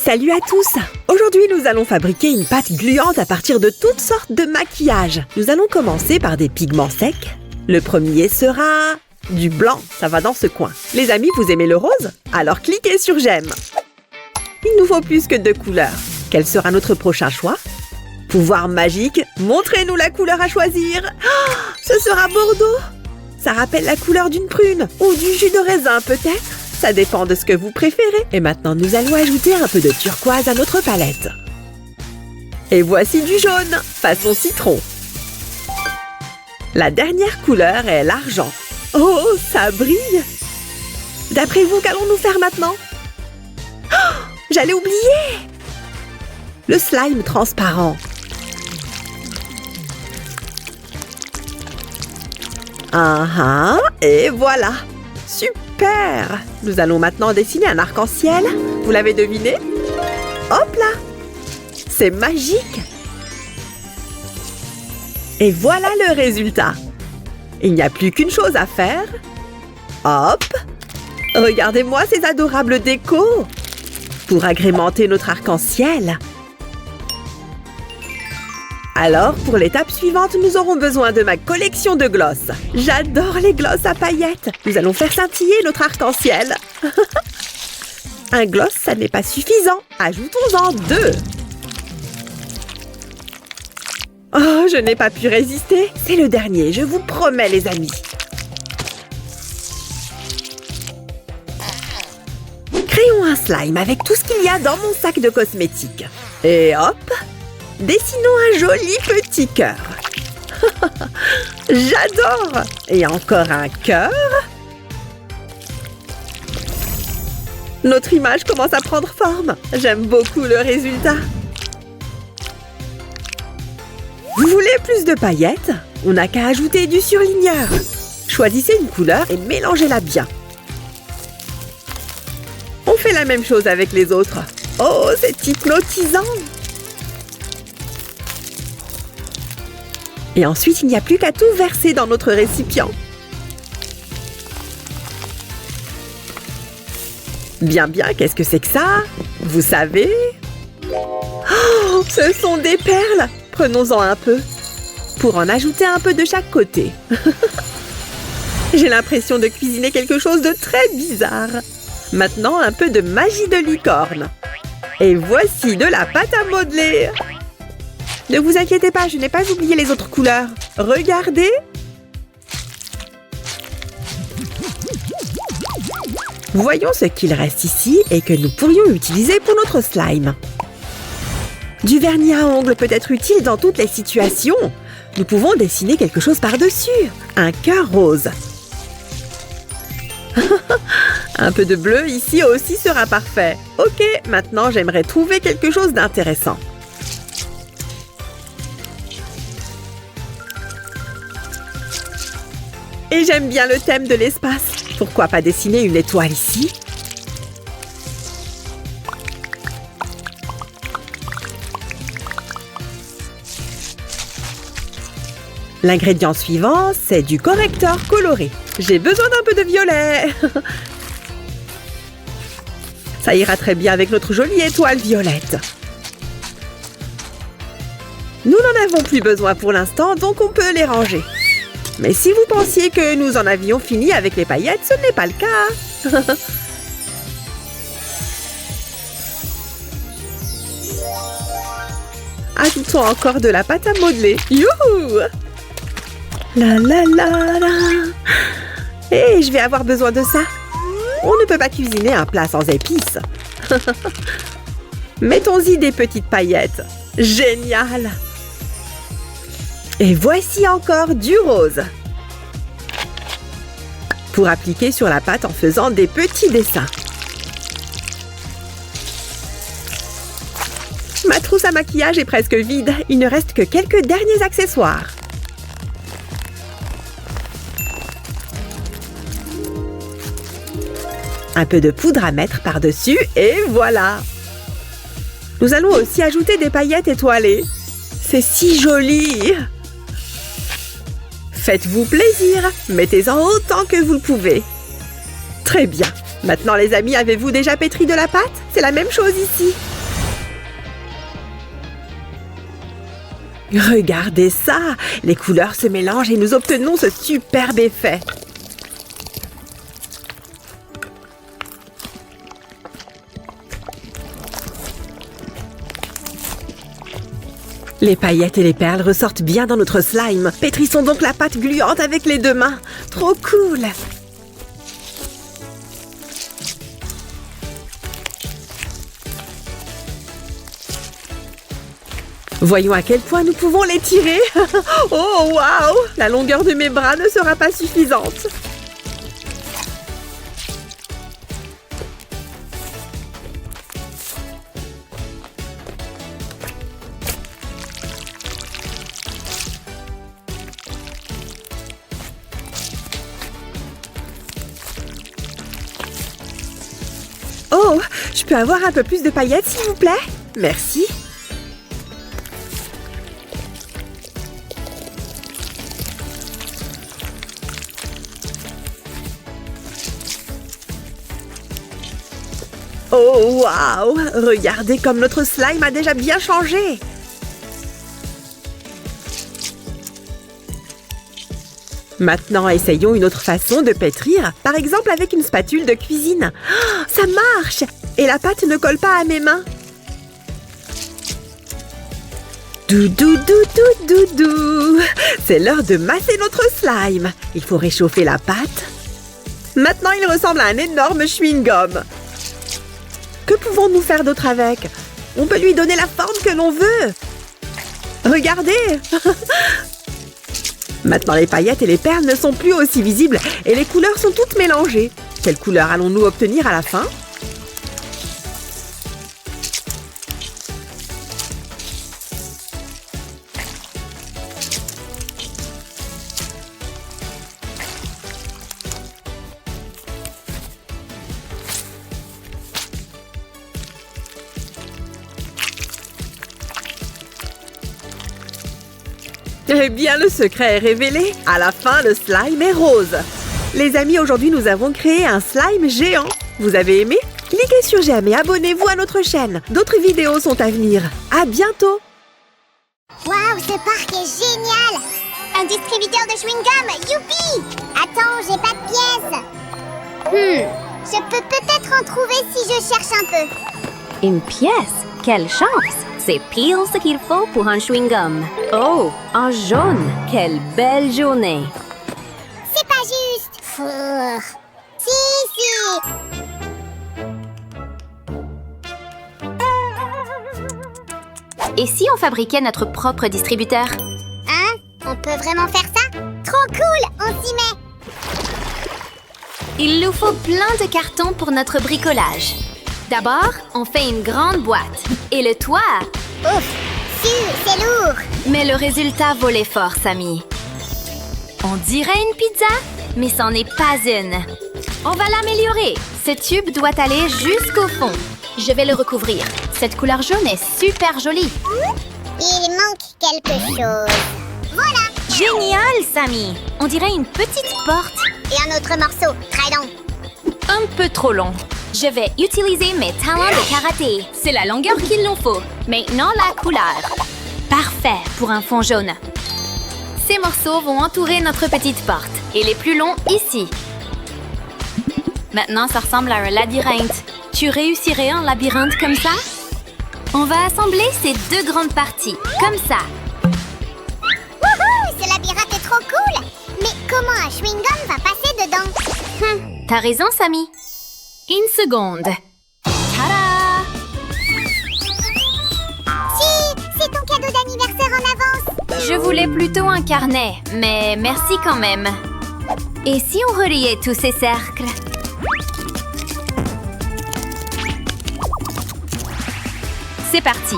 Salut à tous! Aujourd'hui, nous allons fabriquer une pâte gluante à partir de toutes sortes de maquillages. Nous allons commencer par des pigments secs. Le premier sera du blanc, ça va dans ce coin. Les amis, vous aimez le rose? Alors cliquez sur j'aime. Il nous faut plus que 2 couleurs. Quel sera notre prochain choix? Pouvoir magique, montrez-nous la couleur à choisir. Oh, ce sera bordeaux. Ça rappelle la couleur d'une prune ou du jus de raisin peut-être. Ça dépend de ce que vous préférez. Et maintenant, nous allons ajouter un peu de turquoise à notre palette. Et voici du jaune, façon citron. La dernière couleur est l'argent. Oh, ça brille! D'après vous, qu'allons-nous faire maintenant? Oh, j'allais oublier! Le slime transparent. Et voilà! Super! Nous allons maintenant dessiner un arc-en-ciel. Vous l'avez deviné? Hop là! C'est magique! Et voilà le résultat! Il n'y a plus qu'une chose à faire. Hop! Regardez-moi ces adorables décos! Pour agrémenter notre arc-en-ciel. Alors, pour l'étape suivante, nous aurons besoin de ma collection de gloss. J'adore les gloss à paillettes. Nous allons faire scintiller notre arc-en-ciel. Un gloss, ça n'est pas suffisant. Ajoutons-en 2. Oh, je n'ai pas pu résister. C'est le dernier, je vous promets, les amis. Créons un slime avec tout ce qu'il y a dans mon sac de cosmétiques. Et hop! Dessinons un joli petit cœur. J'adore! Et encore un cœur. Notre image commence à prendre forme. J'aime beaucoup le résultat. Vous voulez plus de paillettes? On n'a qu'à ajouter du surligneur. Choisissez une couleur et mélangez-la bien. On fait la même chose avec les autres. Oh, c'est hypnotisant! Et ensuite, il n'y a plus qu'à tout verser dans notre récipient. Bien, qu'est-ce que c'est que ça? Vous savez? Oh, ce sont des perles! Prenons-en un peu. Pour en ajouter un peu de chaque côté. J'ai l'impression de cuisiner quelque chose de très bizarre. Maintenant, un peu de magie de licorne. Et voici de la pâte à modeler. Ne vous inquiétez pas, je n'ai pas oublié les autres couleurs. Regardez! Voyons ce qu'il reste ici et que nous pourrions utiliser pour notre slime. Du vernis à ongles peut être utile dans toutes les situations. Nous pouvons dessiner quelque chose par-dessus. Un cœur rose. Un peu de bleu ici aussi sera parfait. Ok, maintenant j'aimerais trouver quelque chose d'intéressant. Et j'aime bien le thème de l'espace. Pourquoi pas dessiner une étoile ici? L'ingrédient suivant, c'est du correcteur coloré. J'ai besoin d'un peu de violet. Ça ira très bien avec notre jolie étoile violette. Nous n'en avons plus besoin pour l'instant, donc on peut les ranger. Mais si vous pensiez que nous en avions fini avec les paillettes, ce n'est pas le cas. Ajoutons encore de la pâte à modeler. Youhou! La la la la. Et je vais avoir besoin de ça. On ne peut pas cuisiner un plat sans épices. Mettons-y des petites paillettes. Génial! Et voici encore du rose. Pour appliquer sur la pâte en faisant des petits dessins. Ma trousse à maquillage est presque vide. Il ne reste que quelques derniers accessoires. Un peu de poudre à mettre par-dessus et voilà! Nous allons aussi ajouter des paillettes étoilées. C'est si joli! Faites-vous plaisir, mettez-en autant que vous le pouvez. Très bien, Maintenant les amis, avez-vous déjà pétri de la pâte? C'est la même chose ici. Regardez ça! Les couleurs se mélangent et nous obtenons ce superbe effet. Les paillettes et les perles ressortent bien dans notre slime. Pétrissons donc la pâte gluante avec les 2 mains. Trop cool! Voyons à quel point nous pouvons l'étirer. Oh, waouh! La longueur de mes bras ne sera pas suffisante. Oh, je peux avoir un peu plus de paillettes, s'il vous plaît? Merci. Oh, waouh! Regardez comme notre slime a déjà bien changé! Maintenant, essayons une autre façon de pétrir, par exemple avec une spatule de cuisine. Oh, ça marche! Et la pâte ne colle pas à mes mains. Doudou, doudou, doudou! C'est l'heure de masser notre slime. Il faut réchauffer la pâte. Maintenant, il ressemble à un énorme chewing-gum. Que pouvons-nous faire d'autre avec? On peut lui donner la forme que l'on veut. Regardez! Maintenant, les paillettes et les perles ne sont plus aussi visibles et les couleurs sont toutes mélangées. Quelle couleur allons-nous obtenir à la fin? Eh bien, le secret est révélé. À la fin, le slime est rose. Les amis, aujourd'hui, nous avons créé un slime géant. Vous avez aimé? Cliquez sur j'aime et abonnez-vous à notre chaîne. D'autres vidéos sont à venir. À bientôt! Waouh, ce parc est génial! Un distributeur de chewing-gum, youpi! Attends, j'ai pas de pièces. Je peux peut-être en trouver si je cherche un peu. Une pièce? Quelle chance! C'est pile ce qu'il faut pour un chewing-gum. Oh, en jaune! Quelle belle journée! C'est pas juste. Si. Et si on fabriquait notre propre distributeur? Hein? On peut vraiment faire ça? Trop cool! On s'y met! Il nous faut plein de cartons pour notre bricolage. D'abord, on fait une grande boîte. Et le toit? Ouf! C'est lourd! Mais le résultat vaut l'effort, Samy. On dirait une pizza, mais c'en est pas une. On va l'améliorer. Ce tube doit aller jusqu'au fond. Je vais le recouvrir. Cette couleur jaune est super jolie. Il manque quelque chose. Voilà! Génial, Samy! On dirait une petite porte. Et un autre morceau, très long. Un peu trop long. Je vais utiliser mes talents de karaté. C'est la longueur qu'il nous faut. Maintenant, la couleur. Parfait pour un fond jaune. Ces morceaux vont entourer notre petite porte. Et les plus longs ici. Maintenant, ça ressemble à un labyrinthe. Tu réussirais un labyrinthe comme ça? On va assembler ces deux grandes parties, comme ça. Wouhou! Ce labyrinthe est trop cool! Mais comment un chewing-gum va passer dedans? T'as raison, Samy. Une seconde. Tada! Si! C'est ton cadeau d'anniversaire en avance! Je voulais plutôt un carnet, mais merci quand même. Et si on reliait tous ces cercles? C'est parti.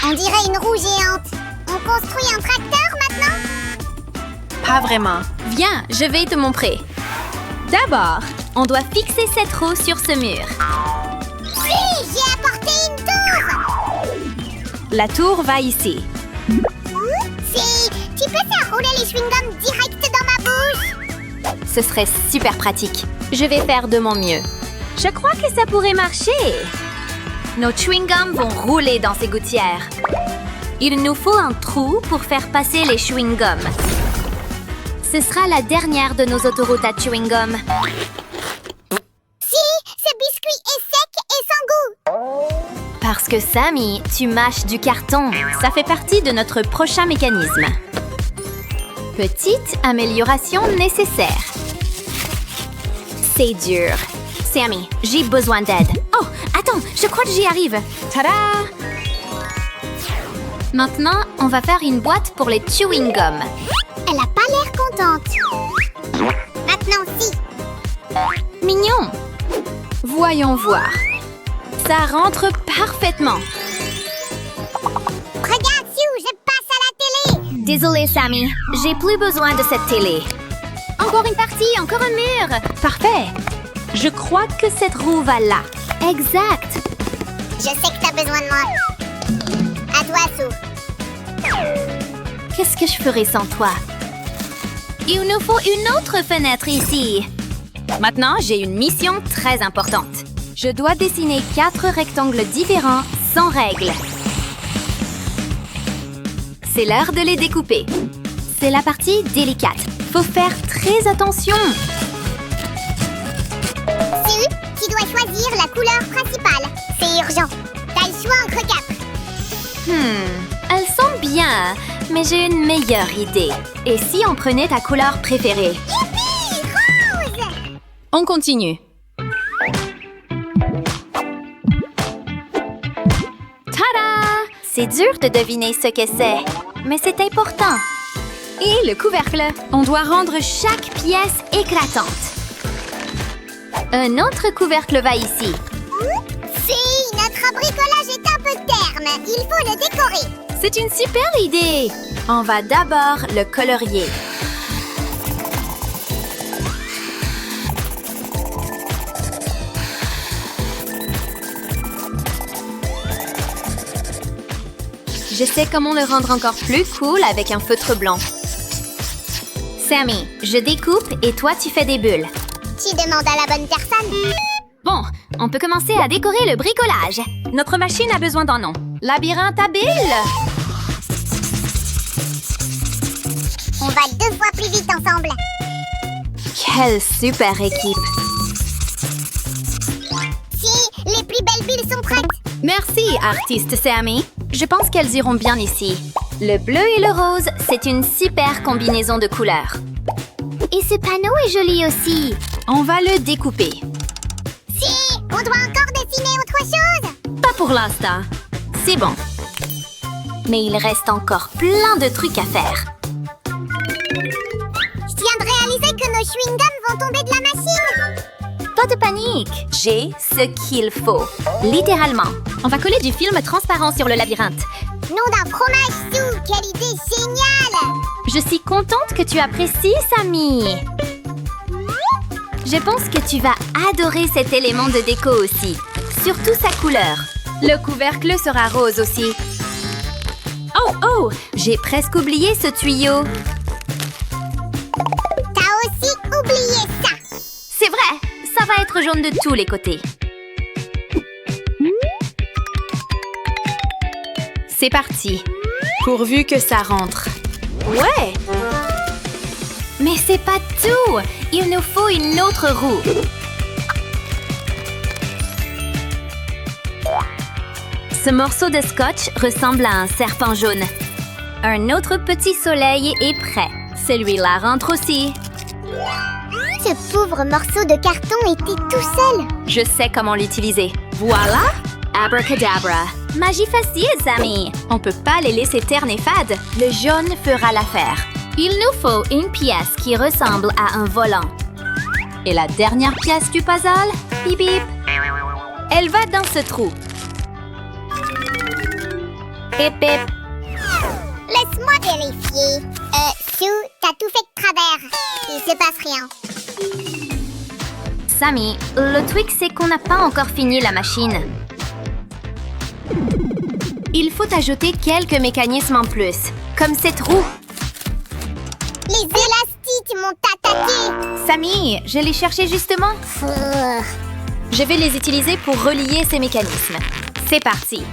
On dirait une roue géante. On construit un tracteur maintenant? Pas vraiment. Viens, je vais te montrer. D'abord, on doit fixer cette roue sur ce mur. Si! J'ai apporté une tour! La tour va ici. Si! Tu peux faire rouler les chewing-gums direct dans ma bouche? Ce serait super pratique. Je vais faire de mon mieux. Je crois que ça pourrait marcher. Nos chewing-gums vont rouler dans ces gouttières. Il nous faut un trou pour faire passer les chewing-gums. Ce sera la dernière de nos autoroutes à chewing-gum. Si, ce biscuit est sec et sans goût. Parce que Sammy, tu mâches du carton. Ça fait partie de notre prochain mécanisme. Petite amélioration nécessaire. C'est dur. Sammy, j'ai besoin d'aide. Oh, attends, je crois que j'y arrive. Tada! Maintenant, on va faire une boîte pour les chewing-gums. Elle a pas l'air contente. Maintenant, si. Mignon! Voyons voir. Ça rentre parfaitement. Regarde, Sue, je passe à la télé. Désolée, Sammy. J'ai plus besoin de cette télé. Encore une partie, encore un mur. Parfait. Je crois que cette roue va là. Exact. Je sais que t'as besoin de moi. À toi, Sue. Qu'est-ce que je ferais sans toi? Il nous faut une autre fenêtre ici. Maintenant, j'ai une mission très importante. Je dois dessiner 4 rectangles différents sans règles. C'est l'heure de les découper. C'est la partie délicate. Faut faire très attention. Sue, tu dois choisir la couleur principale. C'est urgent. T'as le choix entre 4. Elles sont bien, mais j'ai une meilleure idée. Et si on prenait ta couleur préférée? Youpi! Rose! On continue. Tada! C'est dur de deviner ce que c'est, mais c'est important. Et le couvercle. On doit rendre chaque pièce éclatante. Un autre couvercle va ici. Si, notre bricolage est un peu terne. Il faut le décorer. C'est une super idée! On va d'abord le colorier. Je sais comment le rendre encore plus cool avec un feutre blanc. Sammy, je découpe et toi tu fais des bulles. Tu demandes à la bonne personne. Bon, on peut commencer à décorer le bricolage. Notre machine a besoin d'un nom. Labyrinthe à billes! On va 2 fois plus vite ensemble. Quelle super équipe! Si, les plus belles billes sont prêtes. Merci, artiste Sammy. Je pense qu'elles iront bien ici. Le bleu et le rose, c'est une super combinaison de couleurs. Et ce panneau est joli aussi. On va le découper. Si, on doit encore dessiner autre chose. Pas pour l'instant. C'est bon. Mais il reste encore plein de trucs à faire. Je viens de réaliser que nos chewing-gums vont tomber de la machine. Pas de panique. J'ai ce qu'il faut. Littéralement. On va coller du film transparent sur le labyrinthe. Nom d'un fromage, Sue. Quelle idée géniale. Je suis contente que tu apprécies, Sammy. Je pense que tu vas adorer cet élément de déco aussi. Surtout sa couleur. Le couvercle sera rose aussi. Oh, j'ai presque oublié ce tuyau. T'as aussi oublié ça. C'est vrai, ça va être jaune de tous les côtés. C'est parti. Pourvu que ça rentre. Ouais! Mais c'est pas tout! Il nous faut une autre roue. Ce morceau de scotch ressemble à un serpent jaune. Un autre petit soleil est prêt. Celui-là rentre aussi. Ce pauvre morceau de carton était tout seul. Je sais comment l'utiliser. Voilà! Abracadabra. Magie facile, Sammy. On peut pas les laisser ternes et fades. Le jaune fera l'affaire. Il nous faut une pièce qui ressemble à un volant. Et la dernière pièce du puzzle, bip bip. Elle va dans ce trou. Hip hip. Laisse-moi vérifier. Sue, t'as tout fait de travers. Il se passe rien. Sammy, le truc c'est qu'on n'a pas encore fini la machine. Il faut ajouter quelques mécanismes en plus, comme cette roue. Les élastiques m'ont attaqué. Sammy, je l'ai cherché justement. Je vais les utiliser pour relier ces mécanismes. C'est parti!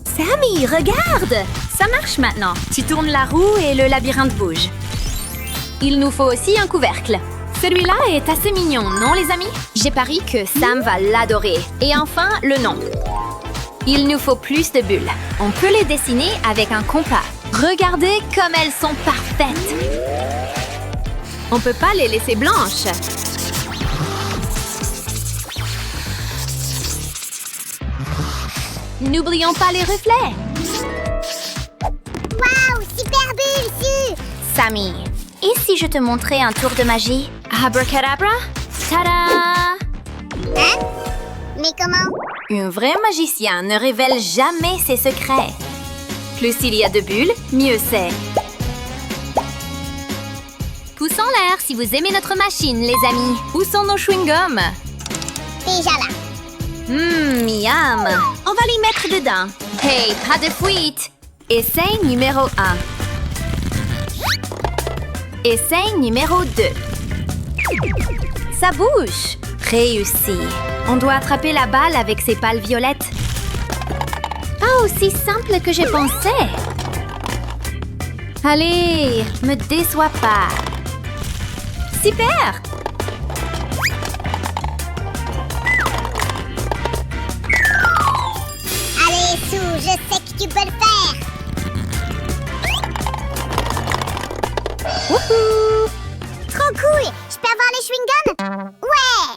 Sammy, regarde! Ça marche maintenant. Tu tournes la roue et le labyrinthe bouge. Il nous faut aussi un couvercle. Celui-là est assez mignon, non les amis? J'ai parié que Sam va l'adorer. Et enfin, le nom. Il nous faut plus de bulles. On peut les dessiner avec un compas. Regardez comme elles sont parfaites! On peut pas les laisser blanches. N'oublions pas les reflets. Waouh, super bulle, Su! Sammy, et si je te montrais un tour de magie? Abracadabra? Tada! Hein? Mais comment? Un vrai magicien ne révèle jamais ses secrets. Plus il y a de bulles, mieux c'est. Pouce en l'air si vous aimez notre machine, les amis. Où sont nos chewing-gums? Déjà là. Miam! On va les mettre dedans. Hey, pas de fuite! Essai numéro 1. Essai numéro 2. Ça bouge! Réussi. On doit attraper la balle avec ses pales violettes. Pas aussi simple que je pensais. Allez, me déçois pas. Super! Allez, Su, je sais que tu peux le faire. Wouhou! Trop cool! Je peux avoir les chewing-gums? Ouais!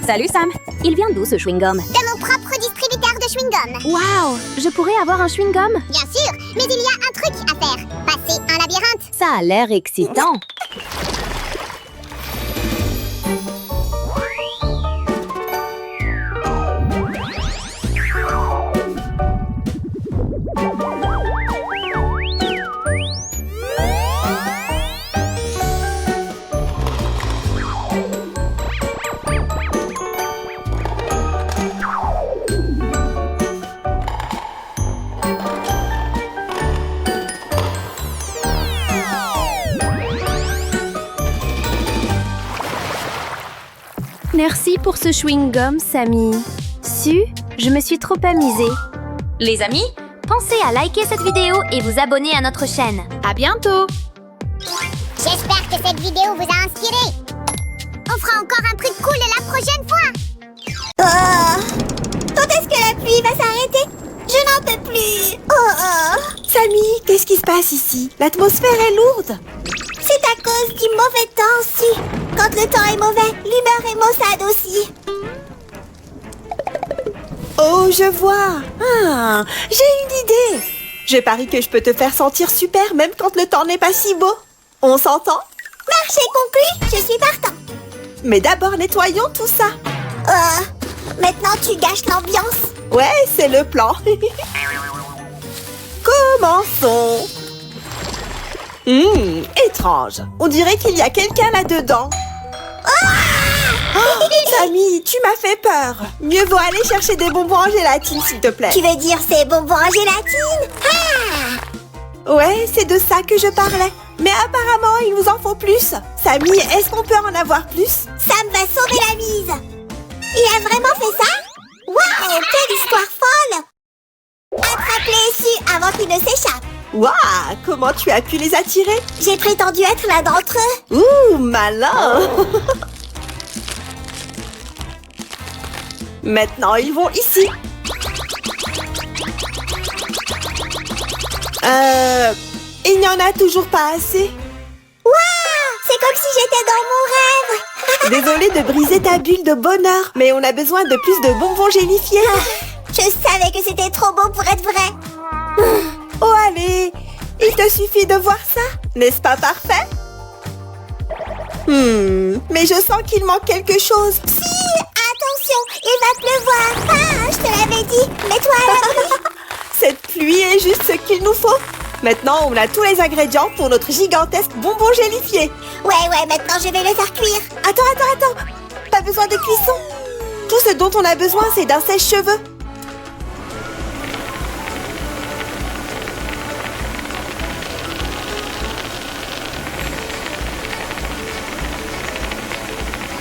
Salut Sam! Il vient d'où ce chewing-gum? De mon propre distributeur de chewing-gum. Wow! Je pourrais avoir un chewing-gum? Bien sûr, mais il y a un truc à faire. Passer un labyrinthe. Ça a l'air excitant. Merci pour ce chewing-gum, Sammy. Su, je me suis trop amusée. Les amis, pensez à liker cette vidéo et vous abonner à notre chaîne. À bientôt! J'espère que cette vidéo vous a inspiré. On fera encore un truc cool la prochaine fois. Quand est-ce que la pluie va s'arrêter? Je n'en peux plus. Samy, qu'est-ce qui se passe ici? L'atmosphère est lourde. C'est à cause du mauvais temps, Su. Quand le temps est mauvais, l'humeur est maussade aussi. Oh, je vois. Ah, j'ai une idée. Je parie que je peux te faire sentir super même quand le temps n'est pas si beau. On s'entend? Marché conclu, je suis partant. Mais d'abord, nettoyons tout ça. Maintenant tu gâches l'ambiance. Ouais, c'est le plan. Commençons. Étrange. On dirait qu'il y a quelqu'un là-dedans. Oh, Samy, tu m'as fait peur. Mieux vaut aller chercher des bonbons en gélatine, s'il te plaît. Tu veux dire ces bonbons en gélatine? Ouais, c'est de ça que je parlais. Mais apparemment, il nous en faut plus. Samy, est-ce qu'on peut en avoir plus? Sam va sauver la mise. Il a vraiment fait ça? Waouh, quelle histoire folle! Attrape-les Su avant qu'ils ne s'échappent. Waouh, comment tu as pu les attirer? J'ai prétendu être l'un d'entre eux. Ouh, malin. Maintenant, ils vont ici. Il n'y en a toujours pas assez. Waouh, c'est comme si j'étais dans mon rêve. Désolée de briser ta bulle de bonheur, mais on a besoin de plus de bonbons gélifiés. Je savais que c'était trop beau pour être vrai. Oh allez, il te suffit de voir ça, n'est-ce pas parfait? Mais je sens qu'il manque quelque chose. Si, attention, il va pleuvoir. Ah, je te l'avais dit, mets-toi à l'abri. Cette pluie est juste ce qu'il nous faut. Maintenant, on a tous les ingrédients pour notre gigantesque bonbon gélifié. Ouais, maintenant je vais le faire cuire. Attends. Pas besoin de cuisson. Tout ce dont on a besoin, c'est d'un sèche-cheveux.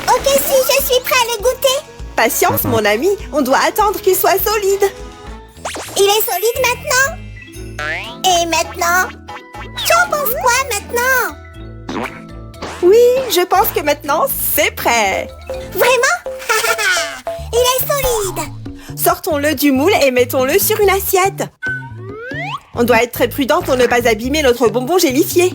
Ok, si, je suis prêt à le goûter. Patience, mon ami, on doit attendre qu'il soit solide. Il est solide maintenant? Et maintenant? Tu en penses quoi maintenant? Oui, je pense que maintenant, c'est prêt. Vraiment? Il est solide! Sortons-le du moule et mettons-le sur une assiette. On doit être très prudent pour ne pas abîmer notre bonbon gélifié.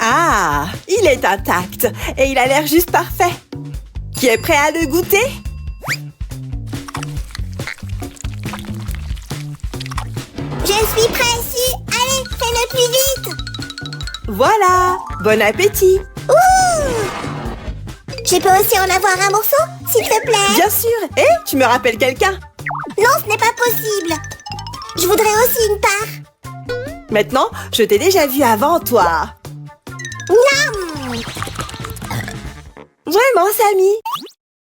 Ah, il est intact et il a l'air juste parfait. Qui est prêt à le goûter? Je suis prêt ici! Allez, fais-le plus vite! Voilà, bon appétit. Ouh! Je peux aussi en avoir un morceau, s'il te plaît? Bien sûr. Et tu me rappelles quelqu'un? Non, ce n'est pas possible! Je voudrais aussi une part! Maintenant, je t'ai déjà vu avant, toi. Miam! Vraiment, Sammy?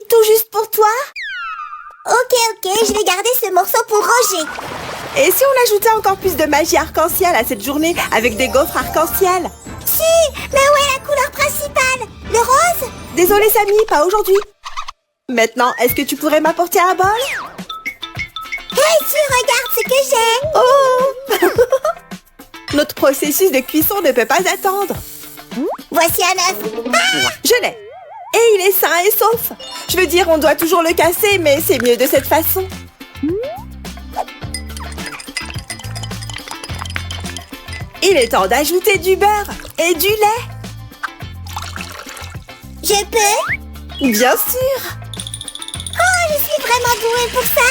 Tout juste pour toi? Ok, je vais garder ce morceau pour Roger. Et si on ajoutait encore plus de magie arc-en-ciel à cette journée avec des gaufres arc-en-ciel? Si, mais où est la couleur principale? Le rose? Désolée, Sammy, pas aujourd'hui. Maintenant, est-ce que tu pourrais m'apporter un bol? Hey, tu regardes ce que j'ai! Oh! Notre processus de cuisson ne peut pas attendre. Voici un œuf. Ah! Je l'ai. Et il est sain et sauf. Je veux dire, on doit toujours le casser, mais c'est mieux de cette façon. Il est temps d'ajouter du beurre et du lait. Je peux? Bien sûr. Oh, je suis vraiment douée pour ça.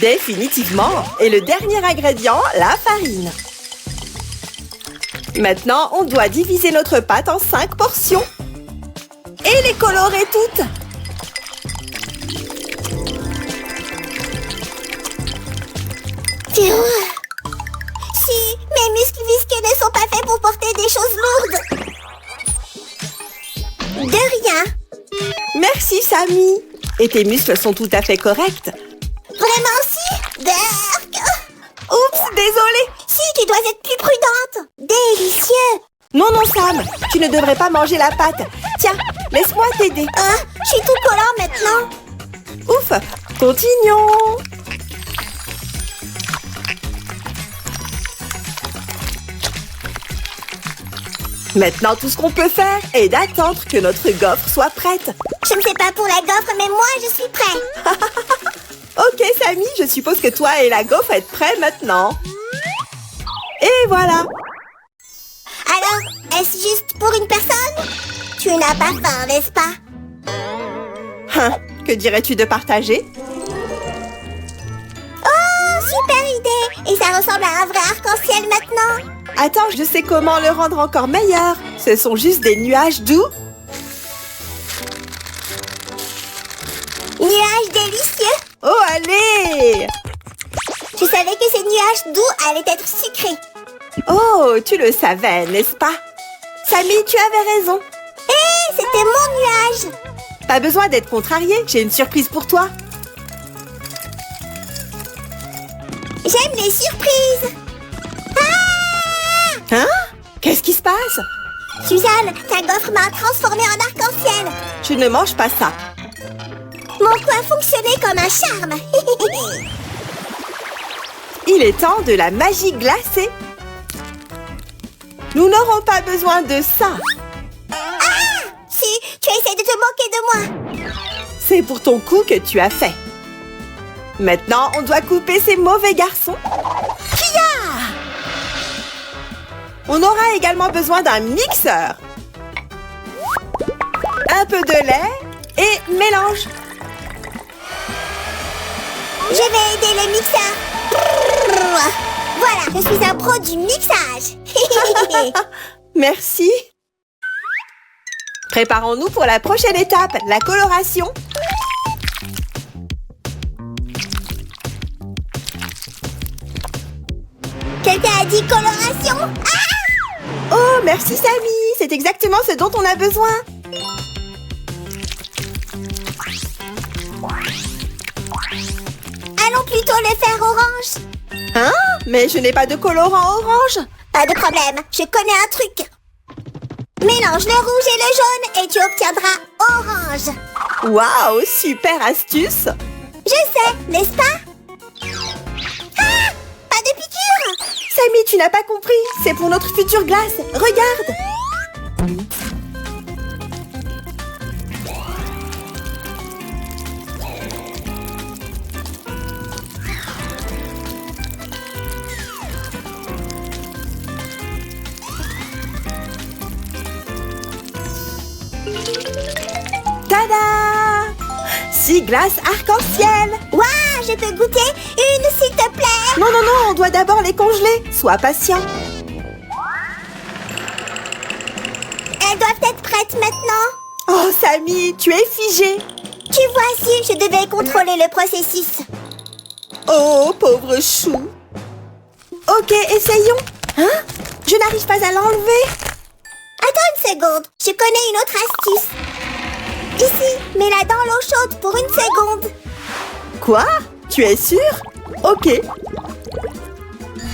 Définitivement. Et le dernier ingrédient, la farine. Maintenant, on doit diviser notre pâte en 5 portions. Et les colorer toutes. Phew. Si, mes muscles visqués ne sont pas faits pour porter des choses lourdes. De rien. Merci, Sammy. Et tes muscles sont tout à fait corrects. Vraiment aussi? Berk. Oups, désolée. Si, tu dois être plus prudente. Délicieux. Non, Sam, tu ne devrais pas manger la pâte. Tiens, laisse-moi t'aider. Ah, je suis tout collant maintenant. Ouf, continuons. Maintenant, tout ce qu'on peut faire est d'attendre que notre gaufre soit prête. Je ne sais pas pour la gaufre, mais moi, je suis prêt. Ok, Sammy, je suppose que toi et la gaufre êtes prêts maintenant. Et voilà. Alors, est-ce juste pour une personne? Tu n'as pas faim, n'est-ce pas? Que dirais-tu de partager? Oh, super idée! Et ça ressemble à un vrai arc-en-ciel maintenant. Attends, je sais comment le rendre encore meilleur. Ce sont juste des nuages doux. Nuages délicieux. Oh, allez! Je savais que ces nuages doux allaient être sucrés. Oh, tu le savais, n'est-ce pas? Sammy, tu avais raison. Hé, c'était mon nuage. Pas besoin d'être contrarié, j'ai une surprise pour toi. J'aime les surprises. Ah! Hein? Qu'est-ce qui se passe? Suzanne, ta gaufre m'a transformée en arc-en-ciel. Je ne mange pas ça. Mon coin fonctionnait comme un charme. Il est temps de la magie glacée. Nous n'aurons pas besoin de ça. Ah! Si, tu essaies de te moquer de moi. C'est pour ton coup que tu as fait. Maintenant, on doit couper ces mauvais garçons. Kia! On aura également besoin d'un mixeur. Un peu de lait et mélange. Je vais aider le mixeur. Voilà, je suis un pro du mixage. Merci. Préparons-nous pour la prochaine étape, la coloration. Quelqu'un a dit coloration? Ah! Oh, merci Sammy, c'est exactement ce dont on a besoin. Allons plutôt le faire orange. Hein? Mais je n'ai pas de colorant orange. Pas de problème, je connais un truc. Mélange le rouge et le jaune et tu obtiendras orange. Waouh, super astuce! Je sais, n'est-ce pas? Ah! Pas de piqûre! Sammy, tu n'as pas compris. C'est pour notre future glace. Regarde! Tada! 6 glaces arc-en-ciel! Waouh, je peux goûter une, s'il te plaît? Non, non, non, on doit d'abord les congeler. Sois patient. Elles doivent être prêtes maintenant. Oh, Sammy, tu es figée. Tu vois, si je devais contrôler le processus. Oh, pauvre chou. Ok, essayons. Hein? Je n'arrive pas à l'enlever. Attends une seconde, je connais une autre astuce. Ici, mets-la dans l'eau chaude pour une seconde. Quoi? Tu es sûre? Ok.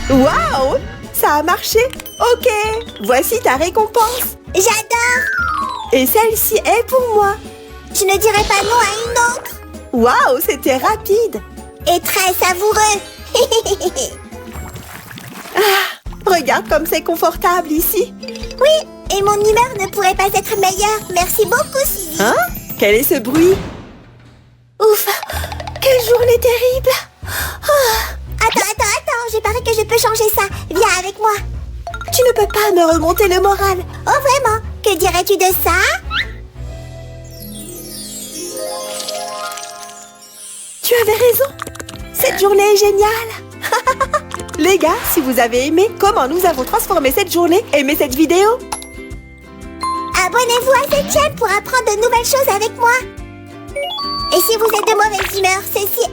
Waouh! Ça a marché. Ok, voici ta récompense. J'adore. Et celle-ci est pour moi. Je ne dirai pas non à une autre. Waouh, c'était rapide. Et très savoureux. Regarde comme c'est confortable ici. Oui, et mon humeur ne pourrait pas être meilleure. Merci beaucoup, Suzy. Hein? Quel est ce bruit? Ouf, quelle journée terrible. Attends, j'ai paru que je peux changer ça. Viens avec moi. Tu ne peux pas me remonter le moral. Oh, vraiment? Que dirais-tu de ça? Tu avais raison. Cette journée est géniale. Les gars, si vous avez aimé comment nous avons transformé cette journée, aimez cette vidéo. Abonnez-vous à cette chaîne pour apprendre de nouvelles choses avec moi. Et si vous êtes de mauvaise humeur, ceci